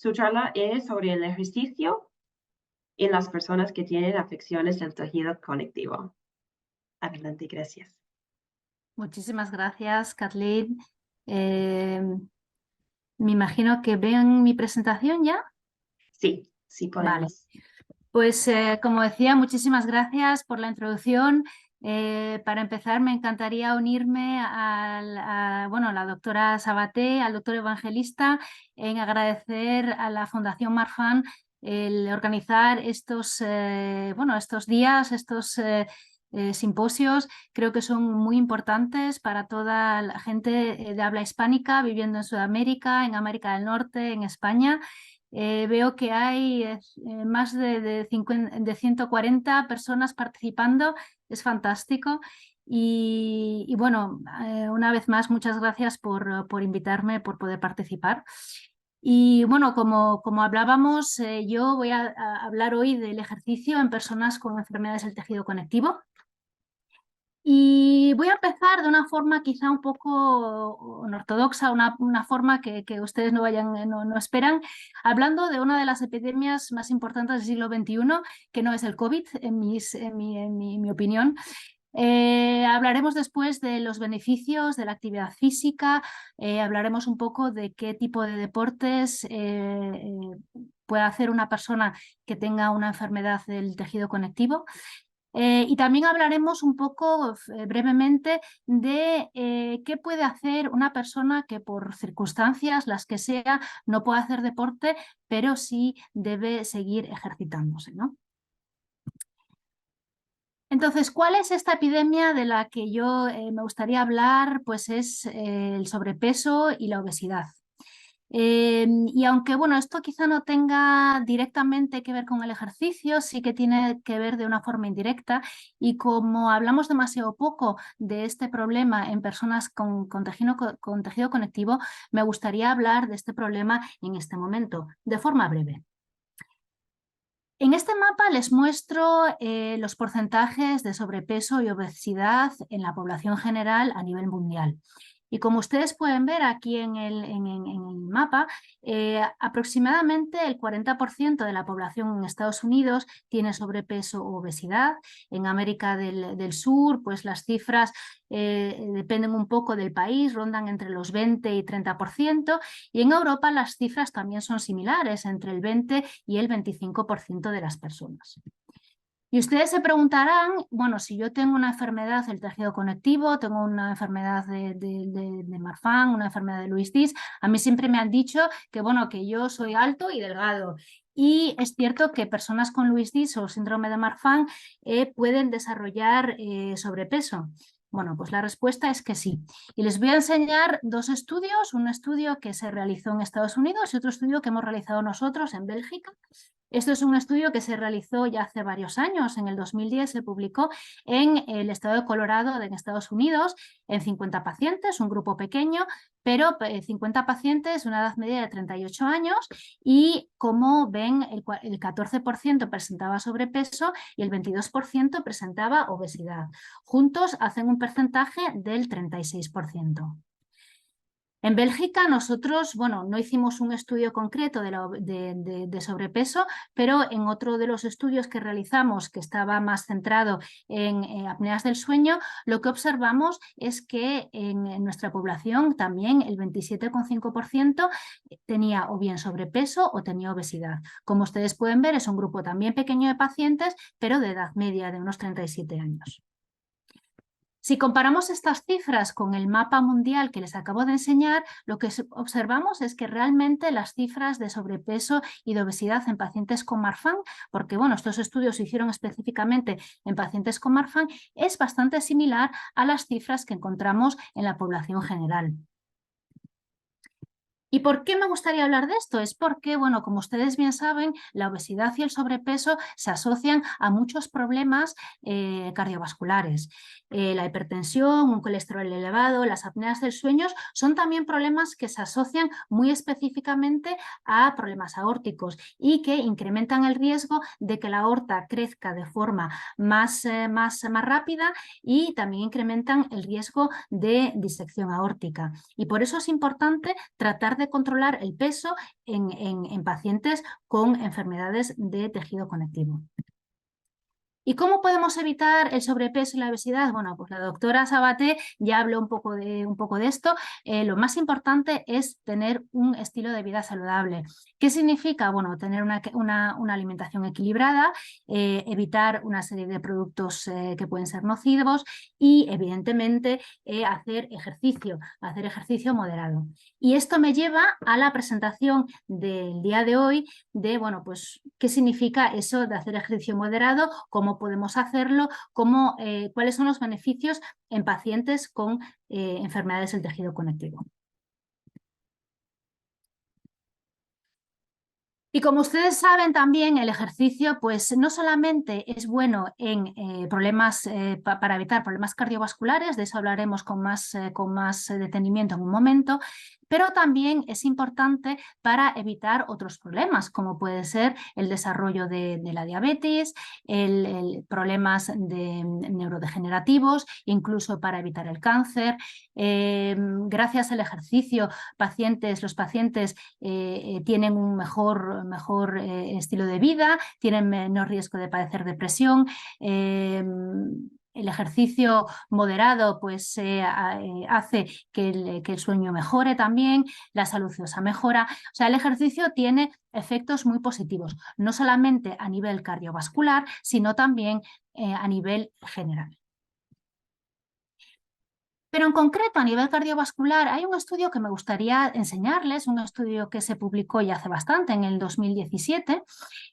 Su charla es sobre el ejercicio en las personas que tienen afecciones del tejido conectivo. Adelante, gracias. Muchísimas gracias, Kathleen. Me imagino que ven mi presentación ya. Sí, sí Vale. podemos. Pues como decía, muchísimas gracias por la introducción. Para empezar, me encantaría unirme bueno, a la doctora Sabaté, al doctor Evangelista, en agradecer a la Fundación Marfan el organizar estos días, simposios. Creo que son muy importantes para toda la gente de habla hispánica viviendo en Sudamérica, en América del Norte, en España. Veo que hay más de 140 personas participando, es fantástico. Y bueno, una vez más, muchas gracias por invitarme, por poder participar. Y bueno, como hablábamos, yo voy a hablar hoy del ejercicio en personas con enfermedades del tejido conectivo. Y voy a empezar de una forma quizá un poco ortodoxa, una forma que ustedes no esperan, hablando de una de las epidemias más importantes del siglo XXI, que no es el COVID, en mi opinión. Hablaremos después de los beneficios de la actividad física, hablaremos un poco de qué tipo de deportes puede hacer una persona que tenga una enfermedad del tejido conectivo. Y también hablaremos un poco brevemente de qué puede hacer una persona que por circunstancias, las que sea, no puede hacer deporte, pero sí debe seguir ejercitándose, ¿no? Entonces, ¿cuál es esta epidemia de la que yo me gustaría hablar? Pues es el sobrepeso y la obesidad. Y aunque bueno, esto quizá no tenga directamente que ver con el ejercicio, sí que tiene que ver de una forma indirecta, y como hablamos demasiado poco de este problema en personas con tejido conectivo, me gustaría hablar de este problema en este momento, de forma breve. En este mapa les muestro los porcentajes de sobrepeso y obesidad en la población general a nivel mundial. Y como ustedes pueden ver aquí en el mapa, aproximadamente el 40% de la población en Estados Unidos tiene sobrepeso u obesidad. En América del Sur, pues las cifras dependen un poco del país, rondan entre los 20 y 30%, y en Europa las cifras también son similares, entre el 20 y el 25% de las personas. Y ustedes se preguntarán, bueno, si yo tengo una enfermedad del tejido conectivo, tengo una enfermedad de Marfan, una enfermedad de Loeys-Dietz, a mí siempre me han dicho que, bueno, que yo soy alto y delgado. Y es cierto que personas con Loeys-Dietz o síndrome de Marfan pueden desarrollar sobrepeso. Bueno, pues la respuesta es que sí. Y les voy a enseñar dos estudios, un estudio que se realizó en Estados Unidos y otro estudio que hemos realizado nosotros en Bélgica. Esto es un estudio que se realizó ya hace varios años, en el 2010 se publicó en el estado de Colorado en Estados Unidos, en 50 pacientes, un grupo pequeño, pero 50 pacientes, una edad media de 38 años, y como ven, el 14% presentaba sobrepeso y el 22% presentaba obesidad. Juntos hacen un porcentaje del 36%. En Bélgica nosotros, bueno, no hicimos un estudio concreto de sobrepeso, pero en otro de los estudios que realizamos, que estaba más centrado en apneas del sueño, lo que observamos es que en nuestra población también el 27,5% tenía o bien sobrepeso o tenía obesidad. Como ustedes pueden ver, es un grupo también pequeño de pacientes, pero de edad media de unos 37 años. Si comparamos estas cifras con el mapa mundial que les acabo de enseñar, lo que observamos es que realmente las cifras de sobrepeso y de obesidad en pacientes con Marfan, porque bueno, estos estudios se hicieron específicamente en pacientes con Marfan, es bastante similar a las cifras que encontramos en la población general. ¿Y por qué me gustaría hablar de esto? Es porque, bueno, como ustedes bien saben, la obesidad y el sobrepeso se asocian a muchos problemas cardiovasculares. La hipertensión, un colesterol elevado, las apneas del sueño son también problemas que se asocian muy específicamente a problemas aórticos y que incrementan el riesgo de que la aorta crezca de forma más rápida, y también incrementan el riesgo de disección aórtica. Y por eso es importante tratar de controlar el peso en pacientes con enfermedades de tejido conectivo. ¿Y cómo podemos evitar el sobrepeso y la obesidad? Bueno, pues la doctora Sabaté ya habló un poco de esto. Lo más importante es tener un estilo de vida saludable. ¿Qué significa? Bueno, tener una alimentación equilibrada, evitar una serie de productos que pueden ser nocivos y, evidentemente, hacer ejercicio moderado. Y esto me lleva a la presentación del día de hoy de, bueno, pues, ¿qué significa eso de hacer ejercicio moderado? ¿Cómo podemos hacerlo? ¿Cuáles son los beneficios en pacientes con enfermedades del tejido conectivo? Y como ustedes saben también, el ejercicio pues no solamente es bueno en para evitar problemas cardiovasculares, de eso hablaremos con más detenimiento en un momento, pero también es importante para evitar otros problemas, como puede ser el desarrollo de la diabetes, problemas neurodegenerativos, incluso para evitar el cáncer. Gracias al ejercicio, los pacientes tienen un mejor estilo de vida, tienen menor riesgo de padecer depresión. El ejercicio moderado pues, hace que el sueño mejore también, la salud ósea mejora. O sea, el ejercicio tiene efectos muy positivos, no solamente a nivel cardiovascular, sino también a nivel general. Pero en concreto, a nivel cardiovascular, hay un estudio que me gustaría enseñarles, un estudio que se publicó ya hace bastante, en el 2017,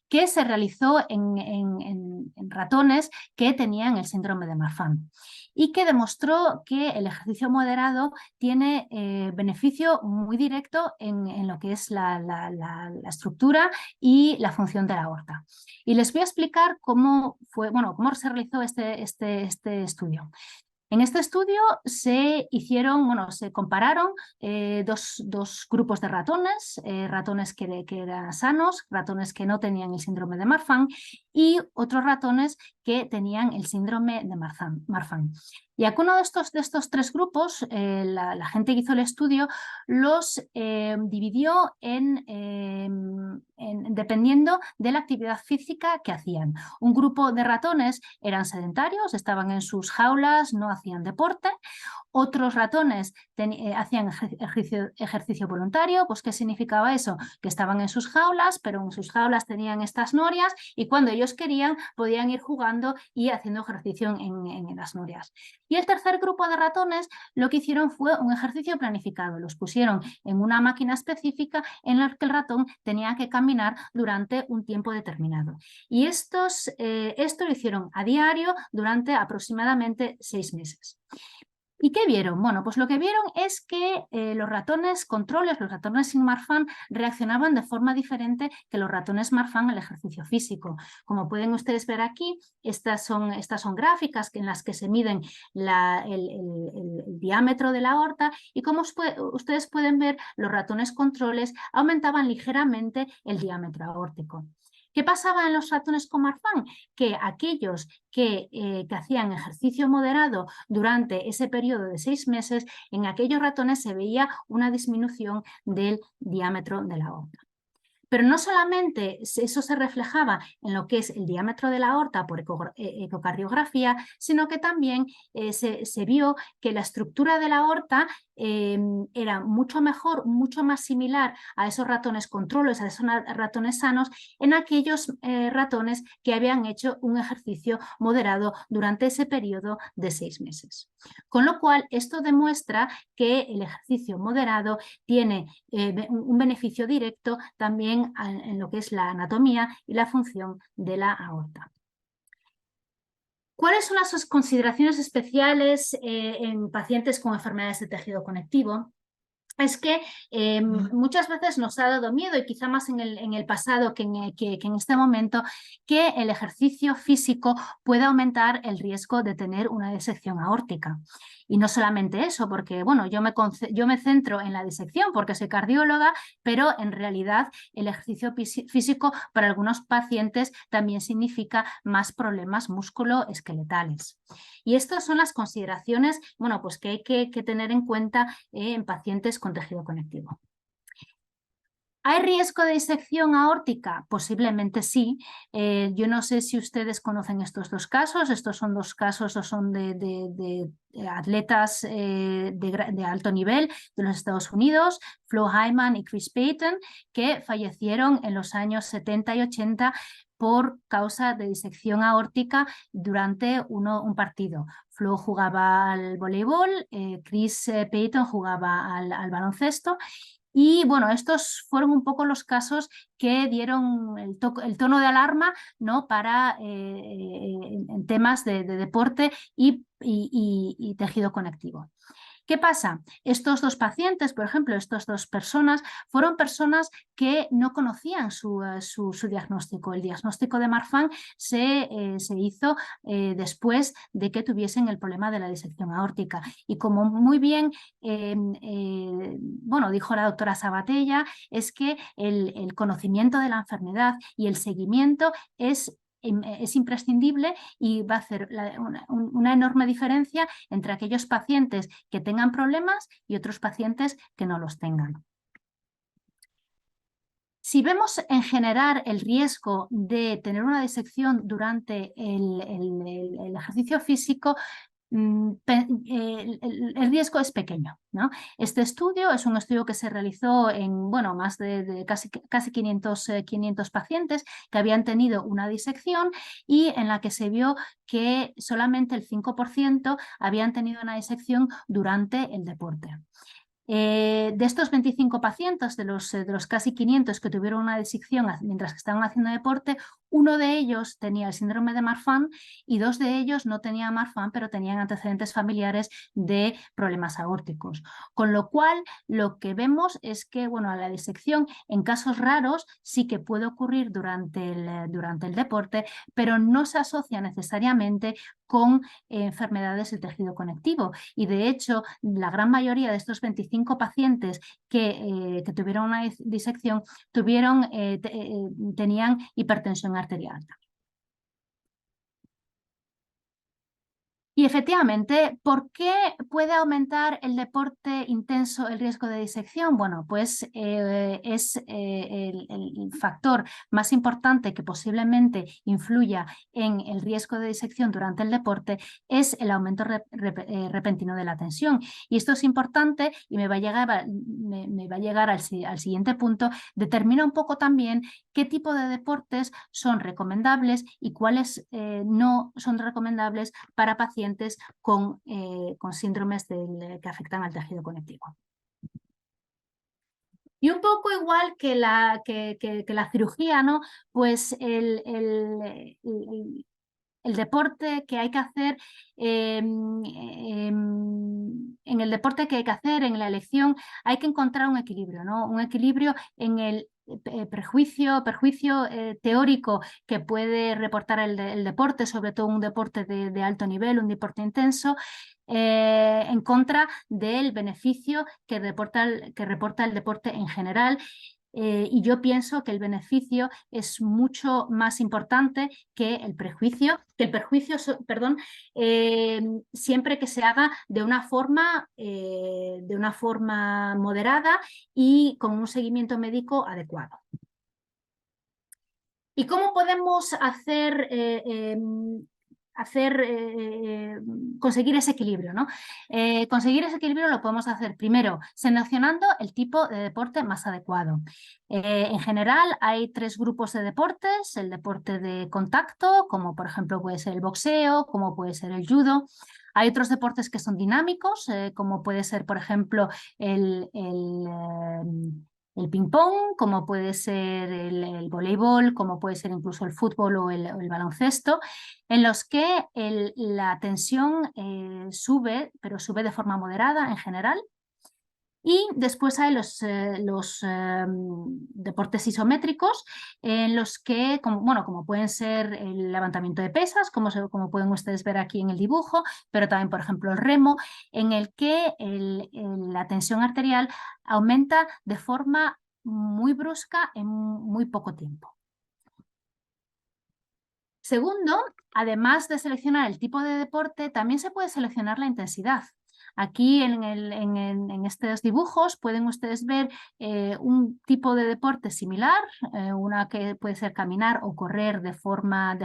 que se realizó en ratones que tenían el síndrome de Marfan y que demostró que el ejercicio moderado tiene beneficio muy directo en lo que es la estructura y la función de la aorta. Y les voy a explicar cómo se realizó este estudio. En este estudio se compararon dos grupos de ratones, ratones que eran sanos, ratones que no tenían el síndrome de Marfan y otros ratones que tenían el síndrome de Marfan. Y a uno de estos tres grupos, la gente que hizo el estudio los dividió dependiendo de la actividad física que hacían. Un grupo de ratones eran sedentarios, estaban en sus jaulas, no hacían deporte. Otros ratones hacían ejercicio voluntario. Pues ¿qué significaba eso? Que estaban en sus jaulas, pero en sus jaulas tenían estas norias y cuando ellos querían podían ir jugando y haciendo ejercicio en las norias. Y el tercer grupo de ratones lo que hicieron fue un ejercicio planificado. Los pusieron en una máquina específica en la que el ratón tenía que caminar durante un tiempo determinado. Y esto lo hicieron a diario durante aproximadamente 6 meses. ¿Y qué vieron? Bueno, pues lo que vieron es que los ratones controles, los ratones sin Marfan, reaccionaban de forma diferente que los ratones Marfan al ejercicio físico. Como pueden ustedes ver aquí, estas son gráficas en las que se miden el diámetro de la aorta y como ustedes pueden ver, los ratones controles aumentaban ligeramente el diámetro aórtico. ¿Qué pasaba en los ratones con Marfan? Que aquellos que hacían ejercicio moderado durante ese periodo de 6 meses, en aquellos ratones se veía una disminución del diámetro de la aorta. Pero no solamente eso se reflejaba en lo que es el diámetro de la aorta por ecocardiografía, sino que también se vio que la estructura de la aorta era mucho mejor, mucho más similar a esos ratones controles, a esos ratones sanos, en aquellos ratones que habían hecho un ejercicio moderado durante ese periodo de 6 meses. Con lo cual, esto demuestra que el ejercicio moderado tiene un beneficio directo también en lo que es la anatomía y la función de la aorta. ¿Cuáles son las consideraciones especiales en pacientes con enfermedades de tejido conectivo? Es que muchas veces nos ha dado miedo, y quizá más en el pasado que en este momento, que el ejercicio físico puede aumentar el riesgo de tener una disección aórtica. Y no solamente eso, porque bueno, yo me centro en la disección porque soy cardióloga, pero en realidad el ejercicio físico para algunos pacientes también significa más problemas musculoesqueletales. Y estas son las consideraciones, bueno, pues que hay que tener en cuenta en pacientes con tejido conectivo. ¿Hay riesgo de disección aórtica? Posiblemente sí. Yo no sé si ustedes conocen estos dos casos. Estos son dos casos, son de atletas de alto nivel de los Estados Unidos, Flo Hyman y Chris Payton, que fallecieron en los años 70 y 80 por causa de disección aórtica durante un partido. Flo jugaba al voleibol, Chris Payton jugaba al baloncesto. Y bueno, estos fueron un poco los casos que dieron el tono de alarma, ¿no? Para en temas de deporte y tejido conectivo. ¿Qué pasa? Estos dos pacientes, por ejemplo, estas dos personas, fueron personas que no conocían su diagnóstico. El diagnóstico de Marfan se hizo después de que tuviesen el problema de la disección aórtica. Y como muy bien bueno, dijo la doctora Sabatella, es que el conocimiento de la enfermedad y el seguimiento es imprescindible y va a hacer una enorme diferencia entre aquellos pacientes que tengan problemas y otros pacientes que no los tengan. Si vemos en general el riesgo de tener una disección durante el ejercicio físico, el riesgo es pequeño, ¿no? Este estudio es un estudio que se realizó en más de casi 500 pacientes que habían tenido una disección y en la que se vio que solamente el 5% habían tenido una disección durante el deporte. De estos 25 pacientes, de los casi 500 que tuvieron una disección mientras que estaban haciendo deporte, uno de ellos tenía el síndrome de Marfan y dos de ellos no tenían Marfan, pero tenían antecedentes familiares de problemas aórticos. Con lo cual, lo que vemos es que la disección en casos raros sí que puede ocurrir durante el deporte, pero no se asocia necesariamente con enfermedades del tejido conectivo. Y de hecho, la gran mayoría de estos 25 pacientes que tuvieron una disección tenían hipertensión arterial. Y efectivamente, ¿por qué puede aumentar el deporte intenso el riesgo de disección? Bueno, pues es el factor más importante que posiblemente influya en el riesgo de disección durante el deporte es el aumento repentino de la tensión. Y esto es importante y me va a llegar al siguiente punto. Determina un poco también qué tipo de deportes son recomendables y cuáles no son recomendables para pacientes con síndromes que afectan al tejido conectivo. Y un poco igual que la cirugía, ¿no? Pues el deporte que hay que hacer, en el deporte que hay que hacer, en la elección, hay que encontrar un equilibrio, ¿no? Un equilibrio en el perjuicio teórico que puede reportar el deporte, sobre todo un deporte de alto nivel, un deporte intenso, en contra del beneficio que reporta el deporte en general. Y yo pienso que el beneficio es mucho más importante que el perjuicio, siempre que se haga de una forma moderada y con un seguimiento médico adecuado. ¿Y cómo podemos conseguir ese equilibrio, ¿no? Conseguir ese equilibrio lo podemos hacer primero seleccionando el tipo de deporte más adecuado. En general hay 3 grupos de deportes: el deporte de contacto, como por ejemplo puede ser el boxeo, como puede ser el judo. Hay otros deportes que son dinámicos, como puede ser por ejemplo el ping-pong, como puede ser el voleibol, como puede ser incluso el fútbol o el baloncesto, en los que la tensión sube, pero sube de forma moderada en general. Y después hay los deportes isométricos, en los que, como pueden ser el levantamiento de pesas, como pueden ustedes ver aquí en el dibujo, pero también, por ejemplo, el remo, en el que la tensión arterial aumenta de forma muy brusca en muy poco tiempo. Segundo, además de seleccionar el tipo de deporte, también se puede seleccionar la intensidad. Aquí en estos dibujos pueden ustedes ver un tipo de deporte similar, una que puede ser caminar o correr de forma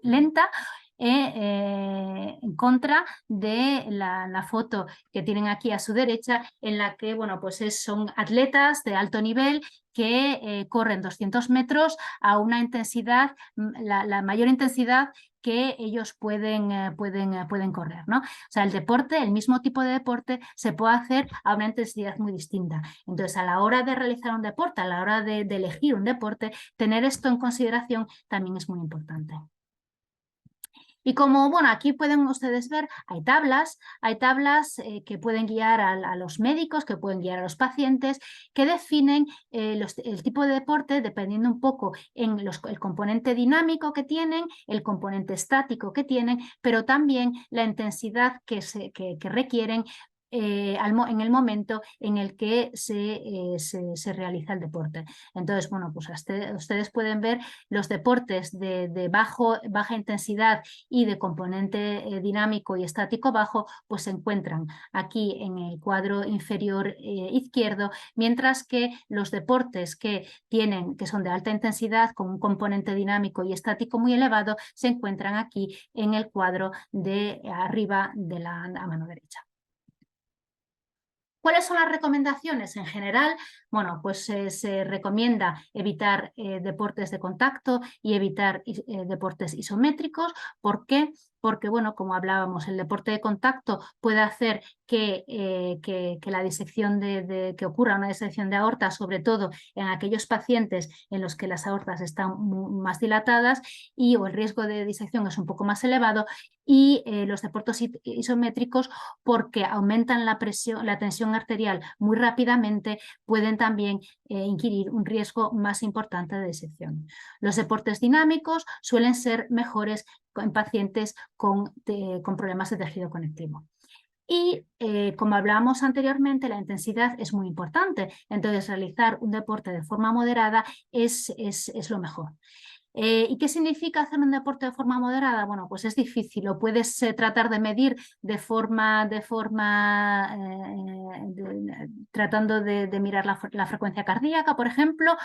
lenta, en contra de la foto que tienen aquí a su derecha, en la que bueno, pues son atletas de alto nivel que corren 200 metros a una intensidad, la mayor intensidad que ellos pueden correr, ¿no? O sea, el deporte, el mismo tipo de deporte, se puede hacer a una intensidad muy distinta. Entonces, a la hora de realizar un deporte, a la hora de elegir un deporte, tener esto en consideración también es muy importante. Y como, bueno, aquí pueden ustedes ver, hay tablas que pueden guiar a los médicos, que pueden guiar a los pacientes, que definen el tipo de deporte dependiendo un poco en el componente dinámico que tienen, el componente estático que tienen, pero también la intensidad que requieren en el momento en el que se realiza el deporte. Entonces, bueno, pues ustedes pueden ver los deportes de baja intensidad y de componente dinámico y estático bajo, pues se encuentran aquí en el cuadro inferior izquierdo, mientras que los deportes que son de alta intensidad con un componente dinámico y estático muy elevado se encuentran aquí en el cuadro de arriba de la mano derecha. ¿Cuáles son las recomendaciones? En general, bueno, pues se recomienda evitar deportes de contacto y evitar deportes isométricos. ¿Por qué? Porque, bueno, como hablábamos, el deporte de contacto puede hacer que la disección que ocurra una disección de aorta, sobre todo en aquellos pacientes en los que las aortas están más dilatadas o el riesgo de disección es un poco más elevado, y los deportes isométricos, porque aumentan la tensión arterial muy rápidamente, pueden también inquirir un riesgo más importante de disección. Los deportes dinámicos suelen ser mejores en pacientes con problemas de tejido conectivo. Y como hablábamos anteriormente, la intensidad es muy importante, entonces realizar un deporte de forma moderada es lo mejor. ¿Y qué significa hacer un deporte de forma moderada? Bueno, pues es difícil, lo puedes tratar de medir tratando de mirar la frecuencia cardíaca, por ejemplo,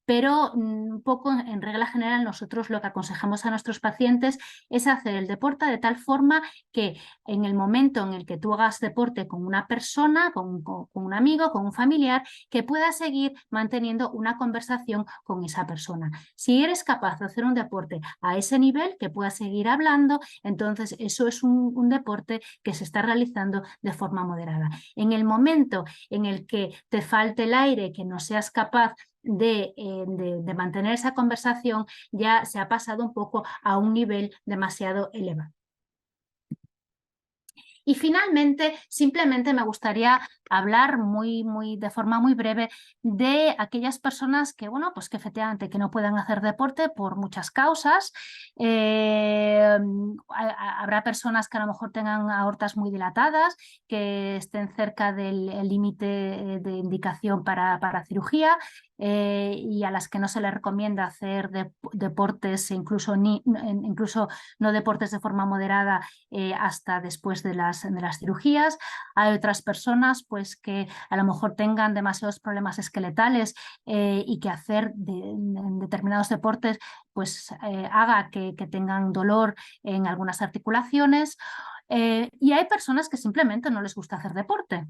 pero un poco en regla general nosotros lo que aconsejamos a nuestros pacientes es hacer el deporte de tal forma que en el momento en el que tú hagas deporte con una persona, con un amigo, con un familiar, que puedas seguir manteniendo una conversación con esa persona. Si eres capaz de hacer un deporte a ese nivel, que puedas seguir hablando, entonces eso es un deporte que se está realizando de forma moderada. En el momento en el que te falte el aire, que no seas capaz de mantener esa conversación, ya se ha pasado un poco a un nivel demasiado elevado. Y finalmente, simplemente me gustaría hablar de forma muy breve de aquellas personas que, bueno, pues que efectivamente que no puedan hacer deporte por muchas causas. Habrá personas que a lo mejor tengan aortas muy dilatadas, que estén cerca del límite de indicación para cirugía. Y a las que no se les recomienda hacer deportes, incluso no deportes de forma moderada hasta después de las cirugías. Hay otras personas pues, que a lo mejor tengan demasiados problemas esqueletales y que hacer determinados deportes pues, haga que tengan dolor en algunas articulaciones. Y hay personas que simplemente no les gusta hacer deporte.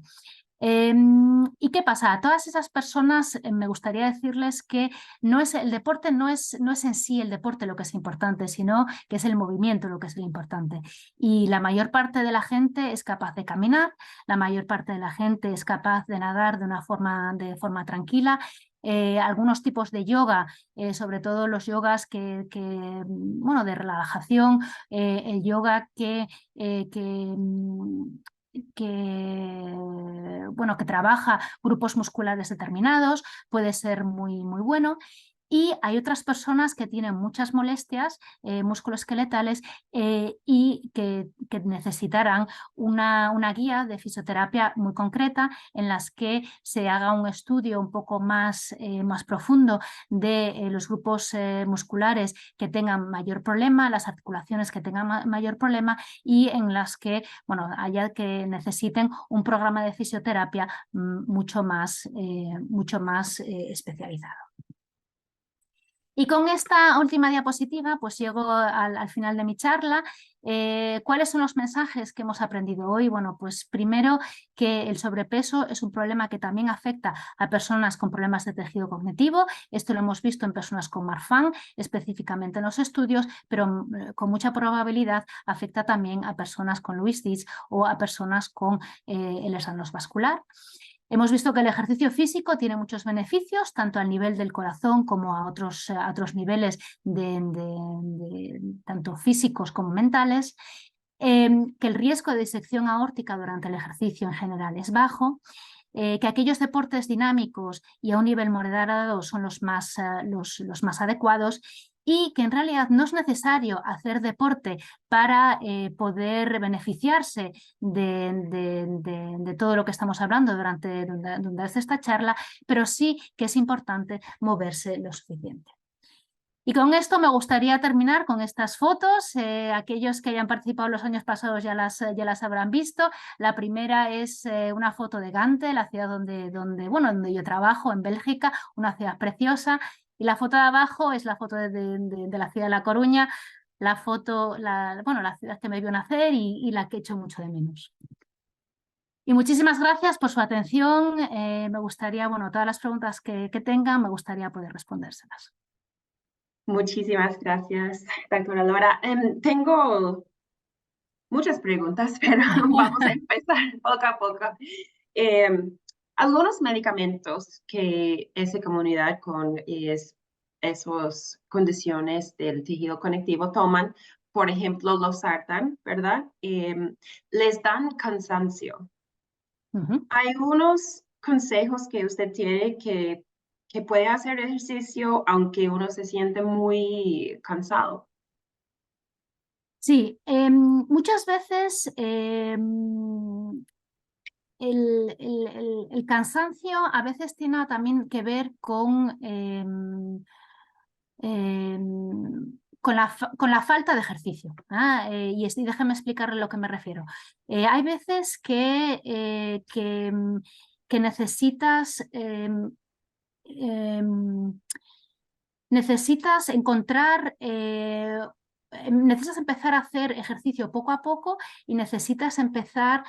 ¿Y qué pasa? A todas esas personas me gustaría decirles que el deporte no es en sí el deporte lo que es importante, sino que es el movimiento lo que es lo importante. Y la mayor parte de la gente es capaz de caminar, la mayor parte de la gente es capaz de nadar de forma tranquila. Algunos tipos de yoga, sobre todo los yogas bueno, de relajación, el yoga bueno, que trabaja grupos musculares determinados, puede ser muy, muy bueno. Y hay otras personas que tienen muchas molestias musculoesqueletales y que necesitarán una guía de fisioterapia muy concreta en las que se haga un estudio un poco más profundo de los grupos musculares que tengan mayor problema, las articulaciones que tengan mayor problema y en las que haya que necesiten un programa de fisioterapia mucho más especializado. Y con esta última diapositiva, pues llego al final de mi charla. ¿Cuáles son los mensajes que hemos aprendido hoy? Bueno, pues primero que el sobrepeso es un problema que también afecta a personas con problemas de tejido cognitivo. Esto lo hemos visto en personas con Marfan, específicamente en los estudios, pero con mucha probabilidad afecta también a personas con Lewis Dietz o a personas con el esanos vascular. Hemos visto que el ejercicio físico tiene muchos beneficios, tanto al nivel del corazón como a otros niveles tanto físicos como mentales, que el riesgo de disección aórtica durante el ejercicio en general es bajo, que aquellos deportes dinámicos y a un nivel moderado son los más adecuados y que en realidad no es necesario hacer deporte para poder beneficiarse de todo lo que estamos hablando durante esta charla, pero sí que es importante moverse lo suficiente. Y con esto me gustaría terminar con estas fotos. Aquellos que hayan participado los años pasados ya las habrán visto. La primera es una foto de Gante, la ciudad donde yo trabajo, en Bélgica, una ciudad preciosa. Y la foto de abajo es la foto de la ciudad de La Coruña, la ciudad que me vio nacer y la que echo mucho de menos. Y muchísimas gracias por su atención. Me gustaría, todas las preguntas que tengan, me gustaría poder respondérselas. Muchísimas gracias, doctora Laura. Tengo muchas preguntas, pero vamos a empezar poco a poco. Algunos medicamentos que esa comunidad con esas condiciones del tejido conectivo toman, por ejemplo, los sartan, ¿verdad? Les dan cansancio. Hay unos consejos que usted tiene que puede hacer ejercicio aunque uno se siente muy cansado. Sí, muchas veces el cansancio a veces tiene también que ver con la falta de ejercicio. Y déjame explicarle a lo que me refiero. Hay veces que necesitas encontrar, necesitas empezar a hacer ejercicio poco a poco y necesitas empezar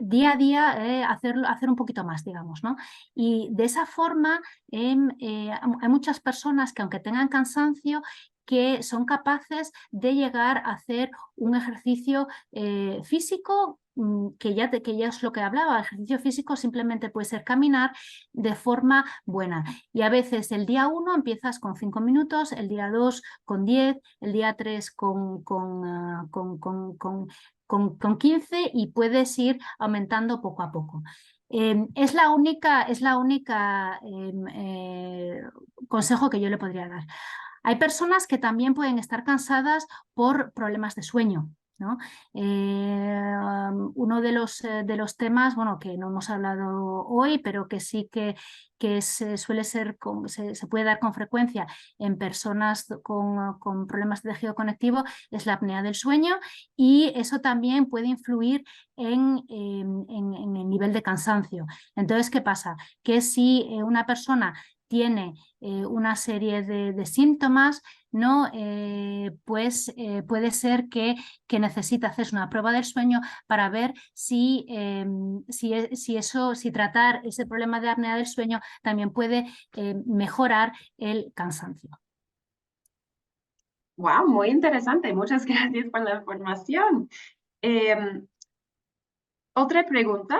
día a día hacer un poquito más, digamos, ¿no? Y de esa forma hay muchas personas que aunque tengan cansancio, que son capaces de llegar a hacer un ejercicio físico que ya es lo que hablaba. El ejercicio físico simplemente puede ser caminar de forma buena. Y a veces el día 1 empiezas con 5 minutos, el día 2 con 10, el día 3 con 15 y puedes ir aumentando poco a poco. Es la única consejo que yo le podría dar. Hay personas que también pueden estar cansadas por problemas de sueño, ¿no? Uno de los temas, que no hemos hablado hoy, pero que sí que suele ser, se puede dar con frecuencia en personas con problemas de tejido conectivo, es la apnea del sueño, y eso también puede influir en el nivel de cansancio. Entonces, ¿qué pasa? Que si una persona tiene una serie de síntomas, ¿no? Puede ser que necesite hacer una prueba del sueño para ver si tratar ese problema de apnea del sueño también puede mejorar el cansancio. Wow, muy interesante. Muchas gracias por la información. Otra pregunta,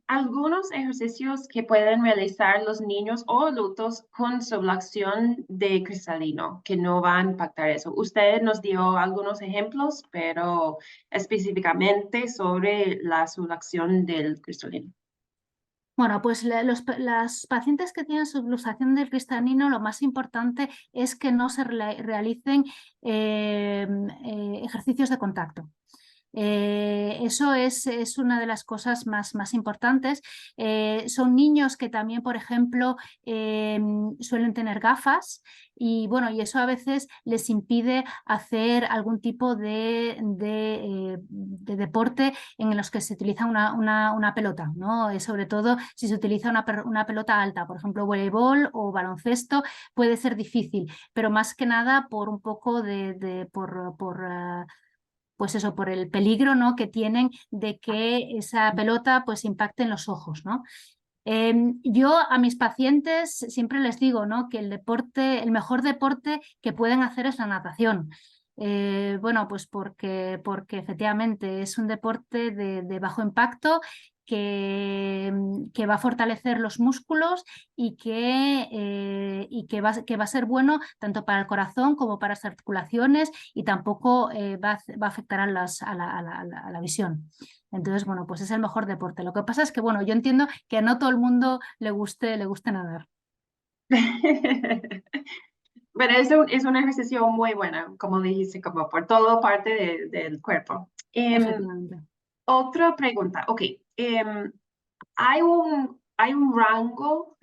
algunos ejercicios que pueden realizar los niños o adultos con subluxación de cristalino, que no va a impactar eso. Usted nos dio algunos ejemplos, pero específicamente sobre la subluxación del cristalino. Bueno, pues las pacientes que tienen subluxación del cristalino, lo más importante es que no se realicen ejercicios de contacto. Eso es una de las cosas más importantes. Son niños que también, por ejemplo, suelen tener gafas y bueno, y eso a veces les impide hacer algún tipo de deporte en los que se utiliza una pelota, ¿no? Sobre todo si se utiliza una pelota alta, por ejemplo, voleibol o baloncesto, puede ser difícil, pero más que nada por un poco pues eso, por el peligro, ¿no?, que tienen de que esa pelota pues impacte en los ojos, ¿no? Yo a mis pacientes siempre les digo, ¿no?, que el mejor deporte que pueden hacer es la natación. Bueno, pues porque efectivamente es un deporte de bajo impacto que va a fortalecer los músculos y que va a ser bueno tanto para el corazón como para las articulaciones y tampoco va a afectar a la visión. Entonces, bueno, pues es el mejor deporte. Lo que pasa es que, bueno, yo entiendo que a no todo el mundo le guste nadar. Pero es un ejercicio muy bueno, como dijiste, como por toda parte del cuerpo. Efectivamente. Otra pregunta, ok. ¿Hay un rango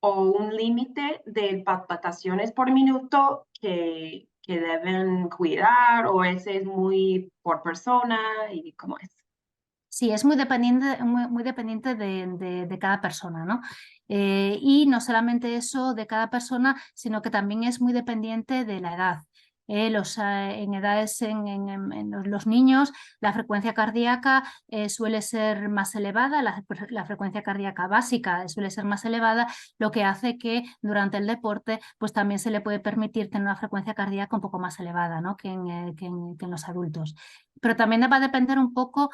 o un límite de palpitaciones por minuto que deben cuidar o ese es muy por persona y cómo es? Sí, es muy dependiente de cada persona, ¿no? Y no solamente eso de cada persona, sino que también es muy dependiente de la edad. En edades en los niños, la frecuencia cardíaca suele ser más elevada, la frecuencia cardíaca básica suele ser más elevada, lo que hace que durante el deporte pues también se le puede permitir tener una frecuencia cardíaca un poco más elevada, ¿no?, que en los adultos. Pero también va a depender un poco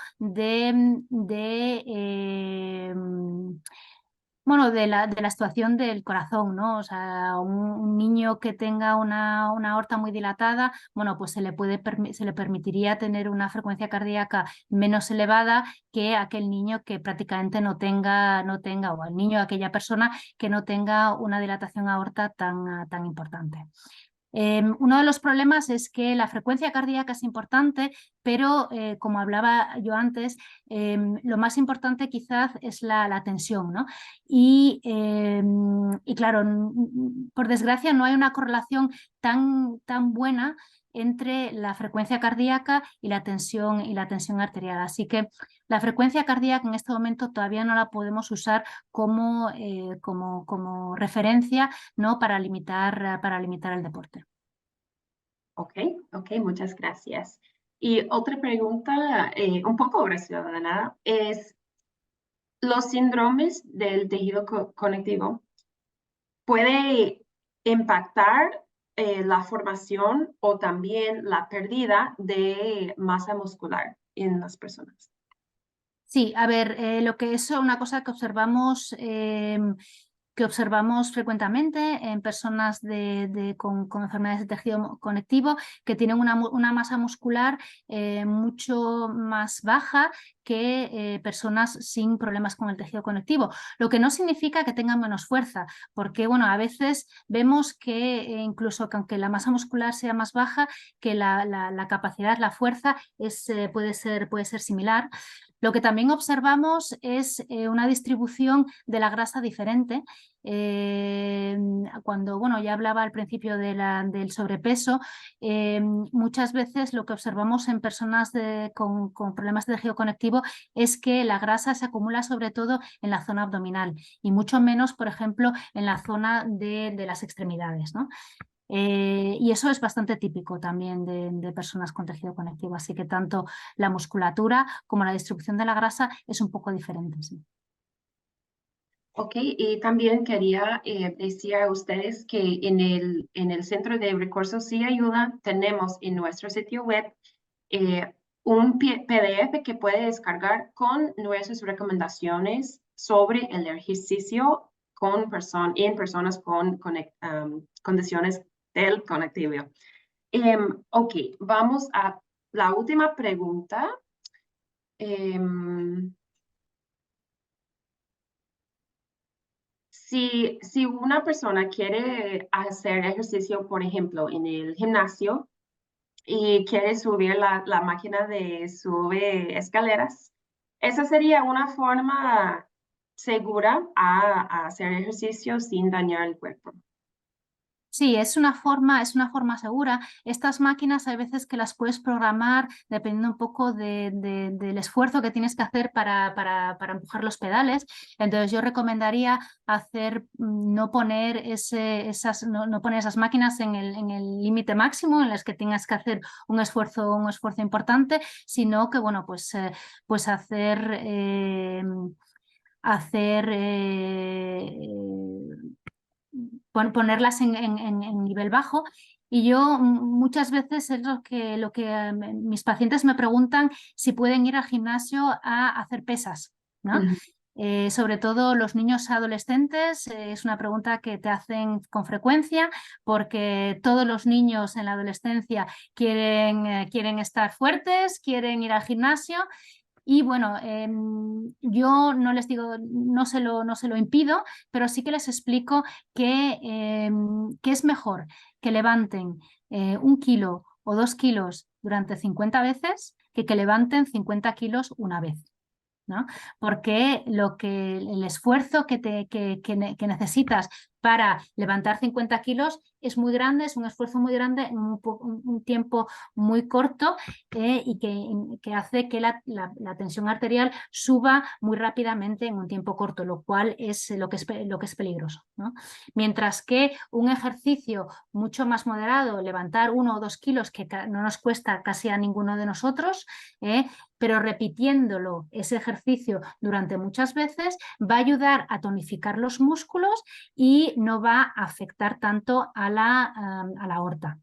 bueno, de la situación del corazón, ¿no? O sea, un niño que tenga una aorta muy dilatada, bueno, pues se le permitiría tener una frecuencia cardíaca menos elevada que aquel niño que prácticamente no tenga, o el niño, aquella persona que no tenga una dilatación aorta tan importante. Uno de los problemas es que la frecuencia cardíaca es importante, pero como hablaba yo antes, lo más importante quizás es la tensión, ¿no? Y claro, por desgracia no hay una correlación tan buena entre la frecuencia cardíaca y la tensión arterial. Así que la frecuencia cardíaca en este momento todavía no la podemos usar como referencia, ¿no?, para limitar el deporte. Ok, ok, muchas gracias. Y otra pregunta, un poco relacionada, es los síndromes del tejido conectivo. ¿Puede impactar la formación o también la pérdida de masa muscular en las personas? Sí, a ver, lo que es una cosa que observamos frecuentemente en personas con enfermedades de tejido conectivo que tienen una masa muscular mucho más baja que personas sin problemas con el tejido conectivo, lo que no significa que tengan menos fuerza, porque bueno, a veces vemos que incluso que aunque la masa muscular sea más baja, que la capacidad, la fuerza puede ser similar. Lo que también observamos es una distribución de la grasa diferente. Cuando, bueno, ya hablaba al principio del sobrepeso, muchas veces lo que observamos en personas con problemas de tejido conectivo es que la grasa se acumula sobre todo en la zona abdominal y mucho menos, por ejemplo, en la zona de las extremidades, ¿no? Y eso es bastante típico también de personas con tejido conectivo, así que tanto la musculatura como la distribución de la grasa es un poco diferente. Sí. Ok, y también quería decir a ustedes que en el Centro de Recursos y Ayuda tenemos en nuestro sitio web un PDF que puede descargar con nuestras recomendaciones sobre el ejercicio en personas con condiciones del conectivo. Ok, vamos a la última pregunta. Em, Si una persona quiere hacer ejercicio, por ejemplo, en el gimnasio y quiere subir la máquina de sube escaleras, esa sería una forma segura a hacer ejercicio sin dañar el cuerpo. Sí, es una forma segura. Estas máquinas hay veces que las puedes programar dependiendo un poco del esfuerzo que tienes que hacer para empujar los pedales. Entonces yo recomendaría hacer, no poner no poner esas máquinas en el límite máximo en las que tengas que hacer un esfuerzo importante, sino que bueno, pues hacer ponerlas en nivel bajo. Y yo muchas veces es lo que mis pacientes me preguntan si pueden ir al gimnasio a hacer pesas, ¿no? Ujú. Sobre todo los niños adolescentes, es una pregunta que te hacen con frecuencia porque todos los niños en la adolescencia quieren estar fuertes, quieren ir al gimnasio y bueno, yo no les digo, no se lo impido, pero sí que les explico que es mejor que levanten 1 kilo o 2 kilos durante 50 veces que levanten 50 kilos una vez. ¿No? Porque el esfuerzo que necesitas para levantar 50 kilos es muy grande, es un esfuerzo muy grande en un tiempo muy corto y que hace que la tensión arterial suba muy rápidamente en un tiempo corto, lo cual es lo que es peligroso, ¿no? Mientras que un ejercicio mucho más moderado, levantar 1 o 2 kilos, que no nos cuesta casi a ninguno de nosotros, pero repitiéndolo, ese ejercicio durante muchas veces, va a ayudar a tonificar los músculos y no va a afectar tanto a la aorta.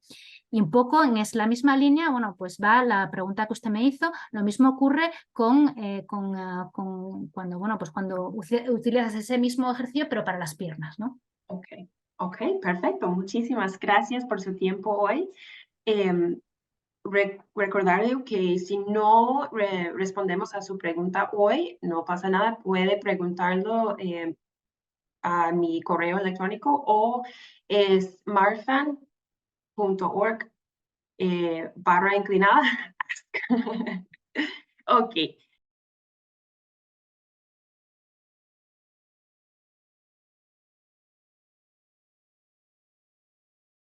Y un poco en la misma línea, bueno, pues va la pregunta que usted me hizo, lo mismo ocurre con cuando, bueno, pues cuando utilizas ese mismo ejercicio, pero para las piernas, ¿no? Ok, ok, perfecto. Muchísimas gracias por su tiempo hoy. Em, recordarle que si no respondemos a su pregunta hoy, no pasa nada, puede preguntarlo a mi correo electrónico o es marfan.org /inclinada. Ok,